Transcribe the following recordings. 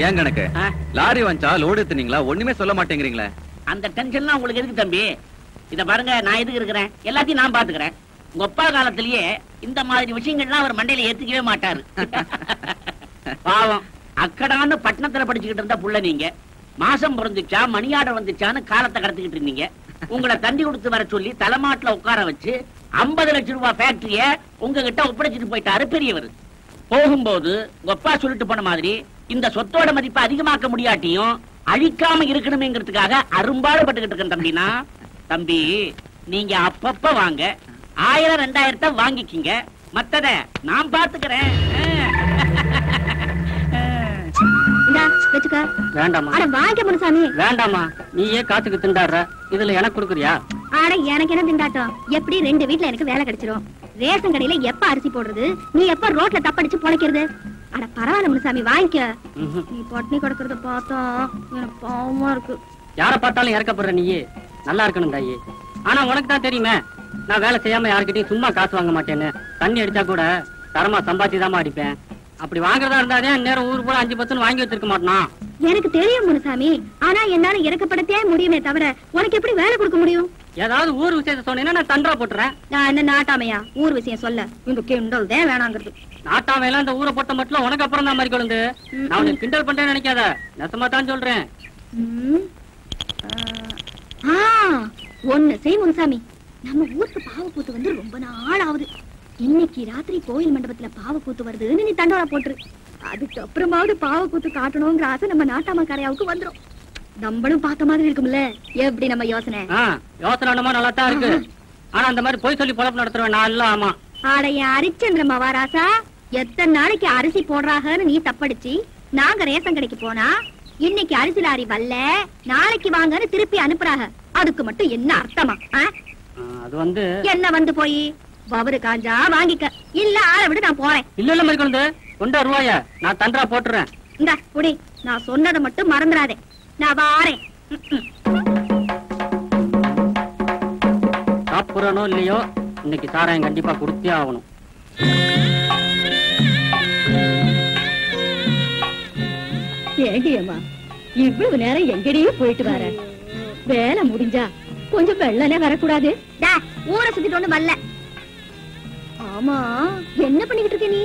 ஏன் கணக்கு லாரி வந்தா லோடு ஏத்துனீங்களா? ஒண்ணுமே சொல்ல மாட்டேங்கிறீங்களே. அந்த டென்ஷன்லாம் உங்களுக்கு எதுக்கு தம்பி? இத பாருங்க, நான் எதுக்கு இருக்கிறேன், எல்லாத்தையும் நான் பாத்துக்கிறேன். உங்க அப்பா காலத்திலேயே இந்த மாதிரி விஷயங்கள்லாம் அவர் மண்டையில ஏத்துக்கவே மாட்டாரு. பாவம், அக்கடான்னு பட்டணத்துல படிச்சுக்கிட்டு இருந்த புள்ள நீங்க. மாசம் பிறந்துச்சா மணி ஆர்டர் வந்துச்சான்னு காலத்தை கடத்திக்கிட்டு இருந்தீங்க. உங்களை தண்டி கொடுத்து வர சொல்லி தலைமாட்டுல உட்கார வச்சு 50 லட்சம் ரூபாய் ஃபேக்டரிய உங்ககிட்ட ஒப்படைச்சிட்டு போயிட்டாரு பெரியவர். போகும்போது உங்க அப்பா சொல்லிட்டு போன மாதிரி இந்த சொத்தோட மதிப்பை அதிகமாக்க முடியாட்டியும் அழிக்காம இருக்கணுமேங்கிறதுக்காக அரும்பாடுபட்டுக்கிட்டு இருக்கேன் தம்பினா. தம்பி, நீங்க அப்பப்ப வாங்க, 1000 2000 வாங்கிக்கிங்க, மத்தத நான் பாத்துக்கிறேன். வேண்டாமா? வாங்க முனுசாமி. வேண்டாமா, நீயே காத்துக்கு திண்டாடுற, இதுல எனக்கு கொடுக்குறியா? ஆட எனக்கு என்ன திண்டாட்டம்? எப்படி 2 வீட்டுல எனக்கு வேலை கிடைச்சிரும். ரேஷன் கடையில எப்ப அரிசி போடுறது, நீ எப்ப ரோட்ல தப்படிச்சு பொழைக்கிறது? அட பரவாயில்ல முனுசாமி, வாங்கிக்க. நீ பட்னி கிடக்கிறத பார்த்தா எனக்கு பாவமா இருக்கு. யார பார்த்தாலும் இறக்கப்படுற நீயே நல்லா இருக்கணும் தாயே. ஆனா உனக்கு தான் தெரியுமே, நான் வேலை செய்யாம யாருக்கிட்டையும் சும்மா காசு வாங்க மாட்டேன்னு. தண்ணி அடிச்சா கூட தரமா சம்பாத்தி தாமா அடிப்பேன். அப்படி வாங்குறதா இருந்தாதே நேரம் ஊர் போல 5-10 வாங்கி வச்சிருக்க மாட்டான். எனக்கு தெரியும் முனுசாமி, ஆனா என்னால இறக்கப்படத்தே முடியுமே தவிர உனக்கு எப்படி வேலை கொடுக்க முடியும்? ஏதாவது ஊர் விஷயத்த சொன்னீங்கன்னா நான் தண்டா போட்டுறேன். நான் என்ன நாட்டாமையா ஊர் விஷயம் சொல்ல? இந்த கிண்டல் தான் வேணாங்கிறது. நாட்டாமையெல்லாம் இந்த ஊரை போட்ட மட்டும் உனக்கு அப்புறம் தான் மாதிரி கொழுந்து. நான் உனக்கு கிண்டல் பண்றேன்னு நினைக்காத, நெசமா தான் சொல்றேன். ஒண்ணு செய் முனுசாமி, நம்ம ஊருக்கு பாவக்கூத்து வந்து ரொம்ப நாள் ஆகுது. இன்னைக்கு ராத்திரி கோயில் மண்டபத்துல பாவக்கூத்து வருதுன்னு நீ தண்டோரா போட்டுரு. அதுக்கு அப்புறமாவது பாவக்கூத்து காட்டணுங்கிற ஆசை நம்ம நாட்டாம கரையாவுக்கு வந்துரும். நம்மளும் பார்த்த மாதிரி இருக்கும்ல. எப்படி நம்ம யோசனை? யோசனை நல்லா தான் இருக்கு. ஆனா அந்த மாதிரி போய் சொல்லி பொழப்பு நடத்துறேன் நான். இல்ல ஆமா, ஆடைய அரிச்சந்திர மகாராசா, எத்தனை நாளைக்கு அரிசி போடுறாங்கன்னு நீ தப்படிச்சு நாங்க ரேஷன் கடைக்கு போனா இன்னைக்கு அரிசி லாரி வரல, நாளைக்கு வாங்கன்னு திருப்பி அனுப்புறாங்க. அதுக்கு மட்டும் என்ன அர்த்தமா? அது வந்து என்ன வந்து போய் பவரு காஞ்சா வாங்கிக்க, இல்ல ஆளை விட நான் போறேன். இல்ல இல்ல மாதிரி கொண்டு கொண்ட ரூபாய நான் தண்டா போட்டுறேன். இந்த புடி, நான் சொன்னதை மட்டும் மறந்துடாதே. நான் வாரேன். சாப்பிடறனோ இல்லையோ, இன்னைக்கு சாராயம் கண்டிப்பா கொடுத்தே ஆகணும். ஏண்டியம்மா, இவ்வளவு நேரம் எங்கடையே போயிட்டு வர? வேலை முடிஞ்சா கொஞ்சம் வெள்ளனே வரக்கூடாது? ஊரை சுத்திட்டு வரல. ஆமா, என்ன பண்ணிட்டு இருக்க நீ?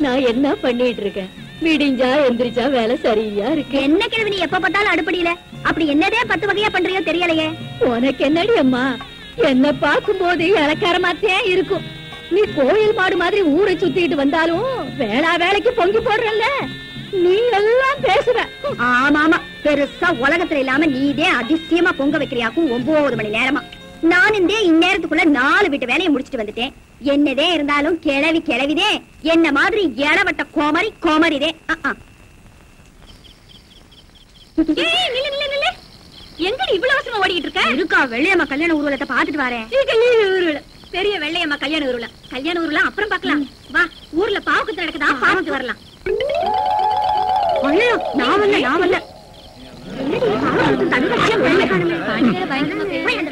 நான் என்ன பண்ணிட்டு இருக்கேன்? விடிஞ்சா எந்திரிச்சா வேலை சரியா இருக்கு. என்ன கிழவி நீ எப்ப பார்த்தாலும் அடுப்படியில? அப்படி என்னதே 10 வகையா பண்றியோ தெரியலையே. உனக்கு என்னடி அம்மா, என்ன பார்க்கும் போது இலக்காரமாத்தே இருக்கும். நீ கோயில் மாடு மாதிரி ஊரை சுத்திட்டு வந்தாலும் வேலைக்கு பொங்கி போடுறல்ல, நீ எல்லாம் பேசுவ. ஆமாமா, பெருசா உலகத்துல இல்லாம நீதே அதிசயமா பொங்க வைக்கிறியாக்கும் 9 மணி நேரமா. நான் இந்நேரத்துக்குள்ள 4 வீட்டு வேலையை முடிச்சிட்டு வந்துட்டேன். என்னதே இருந்தாலும் கிளவிதே, என்ன மாதிரி இளவட்ட கோமரிதே. எங்கடி இவ்வளவு அவசரமா ஓடிட்டு இருக்க? இருக்கா, வெள்ளையம்மா கல்யாண ஊர்வலத்தை பாத்துட்டு வரேன். பெரிய வெள்ளையம்மா கல்யாண ஊர்வலம் அப்புறம் பாக்கலாம். வா, ஊர்ல பாவுக்கு நடக்குதா, பாவுக்கு வரலாம்.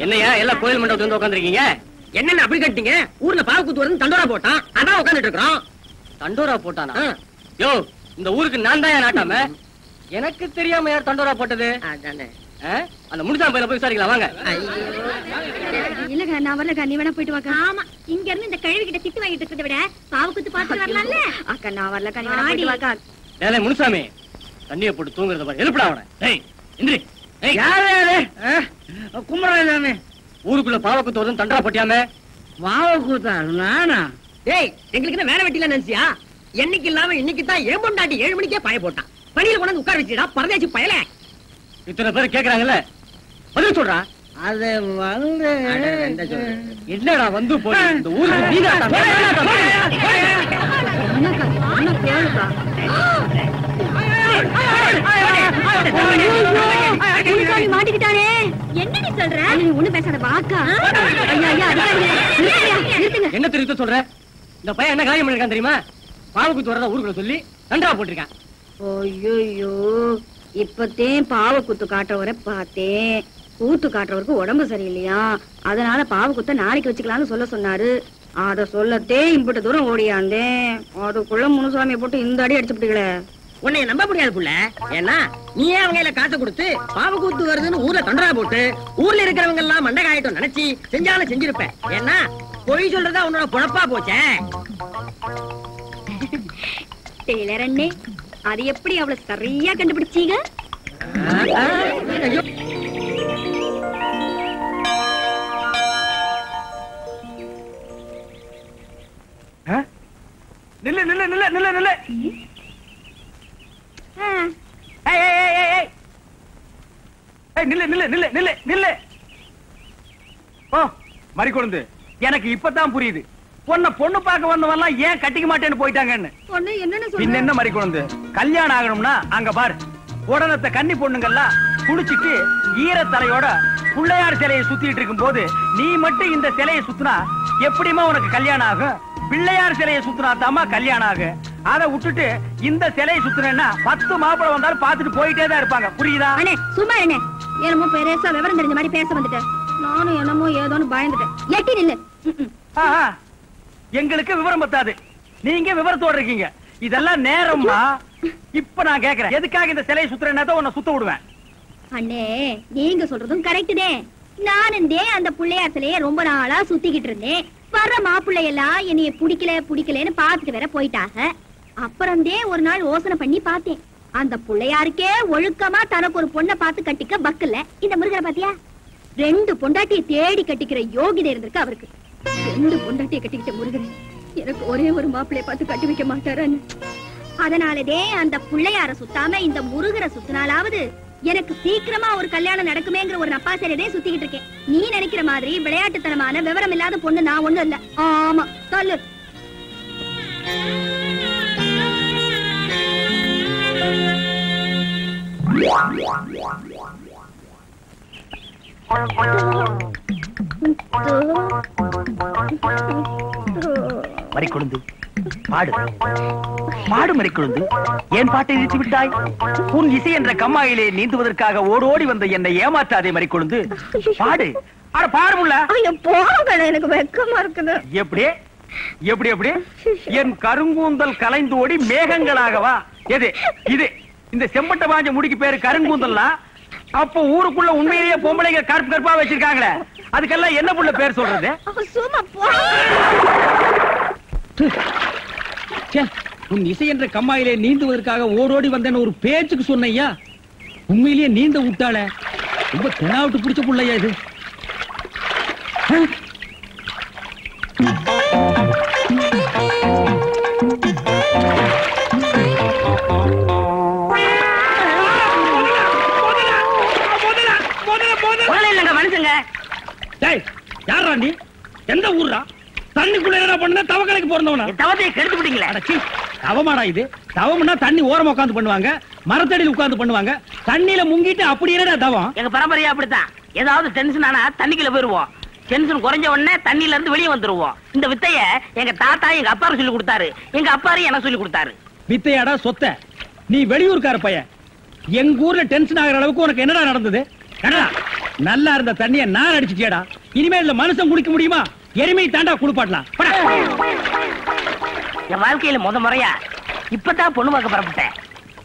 என்னையா எல்லாம் கோயில் மண்டபத்துல வந்து உட்காந்துருக்கீங்க? என்னென்ன அப்படி கட்டிங்க? ஊர்ல பாவக்கூத்து வருது, தண்டோரா போட்டான், அதான் உட்காந்துட்டு இருக்கிறோம். தண்டோரா போட்டானா? யோ, இந்த ஊருக்கு நான் தான் நாட்டாம. எனக்கு தெரியாம யார் தண்டோரா போட்டது? அந்த முனிசாமி பையனை போய் விசாரிக்கலாம் வாங்க. இல்லங்க, நான் வரலக்கா, நீ வேணா போயிட்டு வாக்கா. ஆமா, இங்க இருந்து இந்த கழுவி கிட்ட திட்டு வாங்கிட்டு இருக்கிறத விட பாவக்கூத்து பார்த்து வரலாம்ல. அக்கா நான் வரலக்கா, நீ வேணா போயிட்டு வாக்கா. டேய் முனிசாமி, தண்ணியை போட்டு தூங்குறத பாரு, எழுப்புடா அவனை. டேய் இந்திரி, யாரு குமரசாமி? ஊருக்குள்ள பாவக்கூத்து வருதுன்னு தண்டோரா போட்டியாமே? பாவக்கூத்தா? நானா? டேய், எங்களுக்கு என்ன வேலை வெட்டில நினைச்சியா? என்னைக்கு இல்லாம இன்னைக்கு தான் ஏன் பொண்டாட்டி 7 மணிக்கே பாய போட்டான். பணியில கொண்டு உட்கார வச்சுடா, பரதேசி பயல. இத்தனை பேர் கேக்குறாங்கல்ல, பதில் சொல்றா. அது வந்து என்னடா வந்து போய் இந்த ஊருக்கு மாட்டிக்கிட்டானே. என்னடி சொல்ற? நீ ஒண்ணு பேசாத வாக்கா. என்ன தெரிவித்த சொல்ற? இந்த பையன் என்ன காரியம் பண்ணிருக்கான் தெரியுமா? பாவக்கூத்து வரதா ஊருக்குள்ள சொல்லி தண்டா போட்டிருக்கான். ஐயோ, இப்பத்தே பாவக்கூத்து காட்டுறவரை பார்த்தேன். கூத்து காட்டுறவருக்கு உடம்பு சரியில்லையா, அதனால பாவக்கூத்த நாளைக்கு வச்சுக்கலாம்னு சொல்ல சொன்னாரு. அத சொல்லத்தே இம்பிட்ட தூரம் ஓடியாந்தேன். அதுக்குள்ள முனுசாமியை போட்டு இந்த அடி அடிச்சுட்டீங்களே. உன்னை நம்ப முடியாது புள்ள. ஏன்னா நீயே அவங்க கையில காசை கொடுத்து பாவ கூத்து வருதுன்னு ஊர்ல தொண்டரா போட்டு ஊர்ல இருக்கிறவங்க எல்லாம் மண்டை காயட்டும் நினைச்சு செஞ்சாலும் செஞ்சிருப்ப. ஏன்னா பொய் சொல்றதா உன்னோட பொழப்பா போச்சே. டெய்லர் அண்ணே, அது எப்படி அவ்வளவு சரியா கண்டுபிடிச்சீங்க? ஐயோ. நில்லு நில்லு நில்லு நில்லு நில்லு. நில்லு நில்லு நில்லு நில்லு நில்லு. ஓ மறிக்கொழுந்து, எனக்கு இப்பதான் புரியுது பொண்ணு பார்க்க வந்தவெல்லாம் ஏன் கட்டிக்க மாட்டேன்னு போயிட்டாங்கன்னு. என்ன மறிக்கொழுந்து, கல்யாணம் ஆகணும்னா அங்க பாரு உடனத்தை கன்னி பொண்ணுங்கெல்லாம் குளிச்சிட்டு ஈரத்தலையோட பிள்ளையார் சிலையை சுத்திட்டு இருக்கும் போது நீ மட்டும் இந்த சிலையை சுத்தினா எப்படிமா உனக்கு கல்யாணம் ஆகும்? பிள்ளையார் சிலையை சுத்தினா தாமா கல்யாணம் ஆகும். அதை விட்டுட்டு இந்த சிலையை சுத்தினா 10 மாப்பிள்ளை வந்தாலும் பாத்துட்டு போயிட்டே தான் இருப்பாங்க. புரியுதா? சும்மா என்ன என்னமோ பெருசா விவரம் தெரிஞ்ச மாதிரி பேச வந்துட்டேன். நானும் என்னமோ ஏதோன்னு பயந்துட்டேன். எட்டி நில்லு. எங்களுக்கு விவரம் பத்தாது, நீங்க விவரத்தோட இருக்கீங்க. இதெல்லாம் நேரமா? இப்ப நான் கேக்குறேன், எதுக்காக இந்த சிலையை சுத்துறேன்னா உன்னை சுத்த விடுவேன். அண்ணே, நீங்க சொல்றதும் கரெக்ட் தான். நானும் அந்த பிள்ளையார் சிலையை ரொம்ப நாளா சுத்திக்கிட்டு இருந்தேன். வர்ற மாப்பிள்ளை எல்லாம் என்னைய பிடிக்கலன்னு பாத்துட்டு வேற போயிட்டாங்க. அப்புறம் ஒரு நாள் யோசனை பண்ணி பார்த்தேன். அந்த பிள்ளையாருக்கே ஒழுக்கமா தனக்கு ஒரு பொண்ணை பார்த்து கட்டிக்க பக்கல்ல. இந்த முருகரை பாத்தியா, 2 பொண்டாட்டியை தேடி கட்டிக்கிற யோகிதை இருந்திருக்கு அவருக்கு. 2 பொண்டாட்டியை கட்டிக்கிட்ட முருகர் எனக்கு ஒரே ஒரு மாப்பிள்ளைய பார்த்து கட்டி வைக்க மாட்டாரு. அதனாலதே அந்த பிள்ளையார சுத்தாம இந்த முருகரை சுத்தினாலாவது எனக்கு சீக்கிரமா ஒரு கல்யாணம் நடக்குமேங்கிற ஒரு நப்பாசையிலே சுத்திக்கிட்டு இருக்கேன். நீ நினைக்கிற மாதிரி விளையாட்டுத்தனமான விவரம் இல்லாத பொண்ணு நான் ஒண்ணும் இல்ல. ஆமா சொல்லு. மறிக்கொழுந்து, பாடு பாடு மறிக்கொழுந்து. ஏன் பாட்டை நிறுத்தி விட்டாய்? உன் இசை என்ற கம்மாயிலே நீந்துவதற்காக ஓடோடி வந்த என்னை ஏமாற்றாதே மறிக்கொழுந்து. பாடு. அட பாடு முள்ள. எனக்கு வெக்கமா இருக்குது. எப்படி எப்படி எப்படி? என் கருங்கூந்தல் கலைந்து ஓடி மேகங்களாகவா? எது இது? இந்த செம்பட்ட பாஞ்ச முடிக்கு பேரு கருங்கூந்தல்னா அப்போ ஊருக்குள்ள உண்மையிலேயே பொம்பளைங்க கருப்பு கருப்பா வச்சிருக்காங்களே, அதுக்கெல்லாம் என்ன புள்ள பேர் சொல்றது? உன் இசை என்ற கம்மாயிலே நீந்துவதற்காக ஓடோடி வந்தேன்னு ஒரு பேச்சுக்கு சொன்னையா, உண்மையிலேயே நீந்த விட்டாள. ரொம்ப தெனாவிட்டு பிடிச்ச புள்ளையா இது. மனுஷங்க யாரா நீ? எந்த ஊர்ரா? தண்ணிக்குள்ள என்ன பண்ண? தவக்கலைக்கு பிறந்தவனா? தவத்தையை கெடுத்து விட்டீங்களே. தவமாடா இது? தவம்னா தண்ணி ஓரமா உட்கார்ந்து பண்ணுவாங்க, மரத்தடியில் உட்கார்ந்து பண்ணுவாங்க. தண்ணியில முங்கிட்டு அப்படி என்னடா தவம்? எங்க பரம்பரையா அப்படித்தான். ஏதாவது டென்ஷன் ஆனா தண்ணிக்குள்ள போயிருவோம். டென்ஷன் குறைஞ்ச உடனே தண்ணியில இருந்து வெளியே வந்துருவோம். இந்த வித்தைய எங்க தாத்தா எங்க அப்பாரு சொல்லி கொடுத்தாரு, எங்க அப்பாரு எனக்கு சொல்லி கொடுத்தாரு. வித்தையாடா சொத்த? நீ வெளியூர்கார பையன். எங்க ஊர்ல டென்ஷன் ஆகிற அளவுக்கு உனக்கு என்னடா நடந்தது? நல்லா இருந்த தண்ணிய நான் அடிச்சுட்டியடா. இனிமேல் மனுஷன் குடிக்க முடியுமா? எருமை தாண்டா குளிப்பாட்டலாம். என் வாழ்க்கையில முறையா இப்பதான் பொண்ணு பார்க்க புறப்பட்டேன்.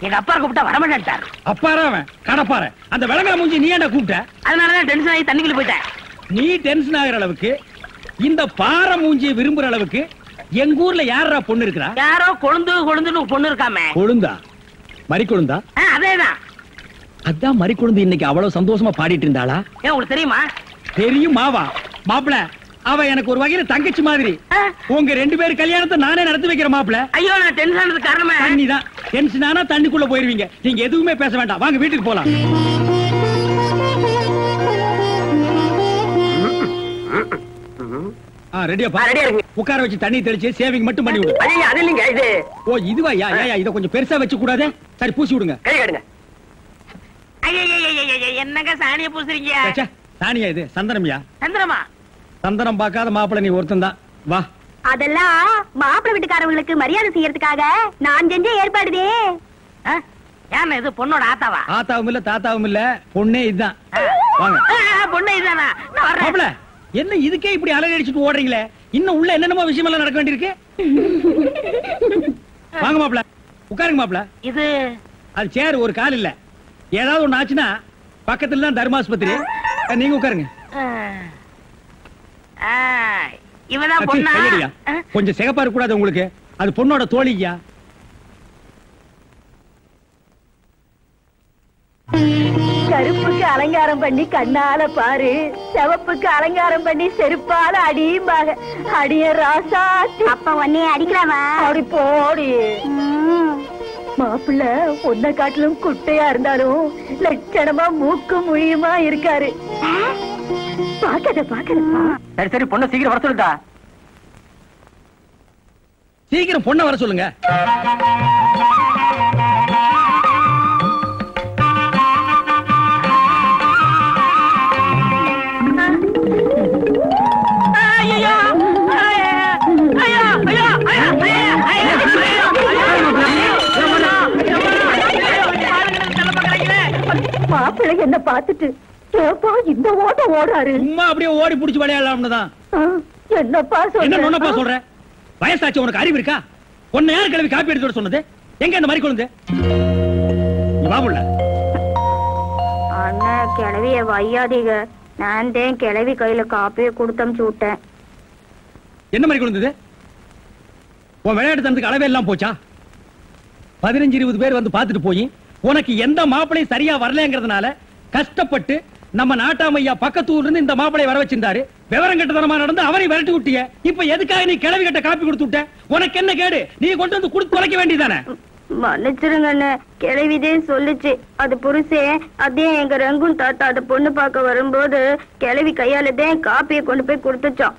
எங்க அப்பா கூப்பிட்டா வரமாட்டார். அப்பாரா அவன் கடப்பார. அந்த விளங்கா மூஞ்சி நீ ஏன்டா கூப்பிட்ட? அதனாலதான் டென்ஷன் ஆகி தண்ணிக்குள்ள போயிட்டேன். நீ டென்ஷன் ஆகிற அளவுக்கு இந்த பாறை மூஞ்சியை விரும்புற அளவுக்கு எங்க ஊர்ல யாரா பொண்ணு இருக்கிறா? யாரோ கொழுந்துன்னு பொண்ணு இருக்காமே. கொழுந்தா? மறிக்கொழுந்தா? அதேதான். அதான் மறிக்கொழுந்து இன்னைக்கு அவ்வளவு சந்தோஷமா பாடிட்டு இருந்தாளா? ஏன் உங்களுக்கு தெரியுமா? தெரியும் மாவா. மாப்பிள அவ எனக்கு ஒரு வகையில தங்கச்சி மாதிரி. உங்க 2 பேர் கல்யாணத்தை நானே நடத்தி வைக்கிற மாப்பிள. ஐயோ, நான் டென்ஷன் ஆனதுக்கு காரணமே தண்ணிதான். டென்ஷன் ஆனா தண்ணிக்குள்ள போயிருவீங்க. நீங்க எதுவுமே பேச வேண்டாம், வாங்க வீட்டுக்கு போலாம். ரெடியா உட்கார வச்சு தண்ணி தெளிச்சு சேவிங் மட்டும் பண்ணி விடு. அது இல்லைங்க இது. ஓ இதுவா? இத கொஞ்சம் பெருசா வச்சு கூடாதே. சரி பூசி விடுங்க. கை காட்டுங்க. என்னங்க சாணிய பூசுறீங்க? சாணியா இது? சந்தனம்யா. சந்திரமா? சந்தனம் பார்க்காத மாப்பிள்ள நீ ஒருத்தன் தான். வா. அதெல்லாம் மாப்பிள்ளை வீட்டுக்காரங்களுக்கு மரியாதை செய்யறதுக்காக நான் செஞ்ச ஏற்பாடுதே. ஏன் இது பொண்ணோட ஆத்தாவா? ஆத்தாவும் இல்ல தாத்தாவும் இல்ல, பொண்ணே இதுதான். வாங்க. பொண்ணே இதுதானா? மாப்பிள்ள என்ன இதுக்கே இப்படி அலறி அடிச்சுட்டு ஓடுறீங்களே? இன்னும் உள்ள என்னென்னமோ விஷயம் எல்லாம் நடக்க வேண்டியிருக்கு. வாங்க மாப்பிள்ள. உட்காருங்க மாப்பிள. இது அது சேர் ஒரு கால் இல்ல. ஏதாவது ஒண்ணு ஆச்சுன்னா பக்கத்துல தான் தர்மாஸ்பத்திரி. நீங்க உட்காருங்க. இவதான் அச்சி, பொண்ணா? கையடியா. கொஞ்சம் சிகப்பா இருக்க கூடாது உங்களுக்கு. அது பொண்ணோட தோழியா. கருப்புக்கு அலங்காரம் பண்ணி கண்ணால பாரு, சிவப்புக்கு அலங்காரம் பண்ணி செருப்பால அடியும்பாக. அடிய ராசாத்தி. அப்ப உன்னைய அடிக்கலாமா? அப்படி போடி. மாப்பிள்ள உன்னை காட்டிலும் குட்டையா இருந்தாலும் லட்சணமா மூக்கு முழியுமா இருக்காரு. பாக்கத பாக்கத. சரி சரி, பொண்ணை சீக்கிரம் வர சொல்லுடா. சீக்கிரம் பொண்ணை வர சொல்லுங்க. மாப்பிள்ளை என்ன பார்த்துட்டு ஏப்பா இந்த ஓட்டம் ஓடுறாரு? சும்மா அப்படியே ஓடி புடிச்சு விளையாடலாம்னு தான். என்னப்பா என்ன நொன்னப்பா சொல்ற? சொல்ற? வயசாச்சு, உனக்கு அறிவு இருக்கா? உன்னை யார் கிளவி காப்பி எடுத்து சொன்னது? எங்க இந்த மாதிரி கொழுந்து? வாமுள்ள அண்ணா கிளவிய வையாதீங்க. நான் தான் கிளவி கையில காப்பியை கொடுத்தமிச்சு விட்டேன். என்ன மாதிரி கொழுந்தது? உன் விளையாட்டு தனத்துக்கு அளவே எல்லாம் போச்சா? 15-20 பேர் வந்து பாத்துட்டு போய் உனக்கு எந்த மாப்பிளையும் சரியா வரலங்கிறதுனால கஷ்டப்பட்டு நம்ம நாட்டாமையா பக்கத்து ஊர்ல இருந்து இந்த மாப்பிளைய வர வச்சிருந்தாரு. விவரம் கட்டத்தனமா நடந்து அவரை விரட்டி விட்டிய. இப்ப எதுக்காக நீ கிளவி கட்ட காப்பி கொடுத்து விட்ட? உனக்கு என்ன கேடு? நீ கொண்டு வந்து கொடுத்து தொலைக்க வேண்டியதானே? மன்னிச்சிருங்க அண்ணே, கிளவிதே சொல்லுச்சு. அது புருஷே அதே எங்க ரங்கும் தாத்தா அது பொண்ணு பார்க்க வரும்போது கிளவி கையாலதான் காப்பியை கொண்டு போய் கொடுத்துச்சோம்.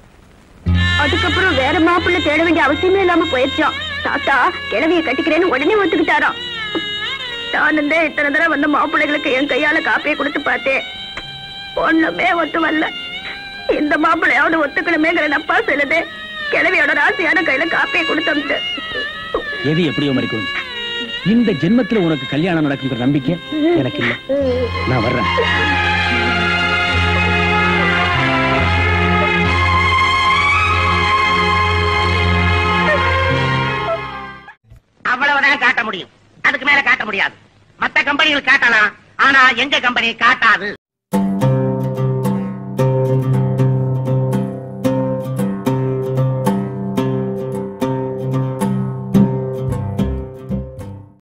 அதுக்கப்புறம் வேற மாப்பிள்ளை தேட வேண்டிய அவசியமே இல்லாம போயிடுச்சோம். தாத்தா கிளவியை கட்டிக்கிறேன்னு உடனே ஒத்துக்கிட்டாராம். நானும் தான் இத்தனை தடவை வந்த மாப்பிள்ளைகளுக்கு என் கையால காப்பியை கொடுத்து பார்த்தேன். ஒண்ணுமே ஒத்து வரல. இந்த மாப்பிள்ளையாவது ஒத்துக்கணுமேங்கிற நப்பா சொல்லுது. கிளவியோட ராசியான கையில காப்பியை கொடுத்து எது எப்படியோ மாதிரி கொழுந்து. இந்த ஜென்மத்துல உனக்கு கல்யாணம் நடக்குங்கிற நம்பிக்கை எனக்கு இல்ல. நான் வர்றேன். அவ்வளவுதான் காட்ட முடியும். அதுக்கு மேல காட்ட முடியாது. மத்த கம்பெனிகள் காட்டலாம், ஆனா எங்க கம்பெனி காட்டாது.